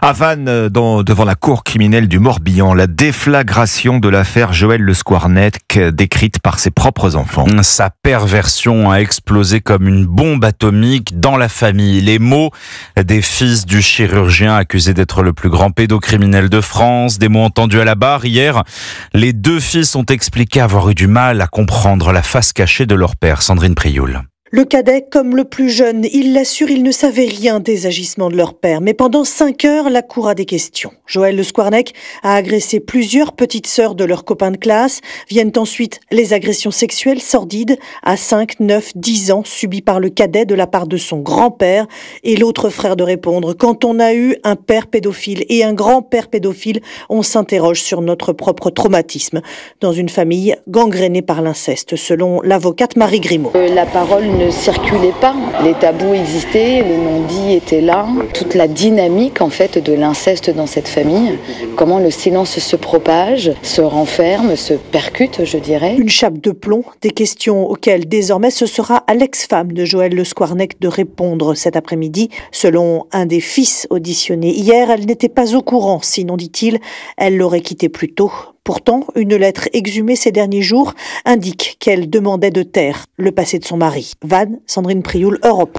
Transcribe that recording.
À Vannes, devant la cour criminelle du Morbihan, la déflagration de l'affaire Joël Le Squarnec, décrite par ses propres enfants. Sa perversion a explosé comme une bombe atomique dans la famille. Les mots des fils du chirurgien accusé d'être le plus grand pédocriminel de France, des mots entendus à la barre. Hier, les deux fils ont expliqué avoir eu du mal à comprendre la face cachée de leur père, Sandrine Prioul. Le cadet, comme le plus jeune, il l'assure, il ne savait rien des agissements de leur père. Mais pendant 5 heures, la cour a des questions. Joël Le Squarnec a agressé plusieurs petites sœurs de leurs copains de classe. Viennent ensuite les agressions sexuelles sordides à 5, 9, 10 ans subies par le cadet de la part de son grand-père et l'autre frère de répondre. Quand on a eu un père pédophile et un grand-père pédophile, on s'interroge sur notre propre traumatisme dans une famille gangrénée par l'inceste, selon l'avocate Marie Grimaud. La parole ne circulait pas, les tabous existaient, le non-dit était là, toute la dynamique en fait de l'inceste dans cette famille, comment le silence se propage, se renferme, se percute, je dirais. Une chape de plomb, des questions auxquelles désormais ce sera à l'ex-femme de Joël Le Squarnec de répondre cet après-midi. Selon un des fils auditionnés hier, elle n'était pas au courant, sinon dit-il, elle l'aurait quitté plus tôt. Pourtant, une lettre exhumée ces derniers jours indique qu'elle demandait de taire le passé de son mari. Vannes, Sandrine Prioul, Europe.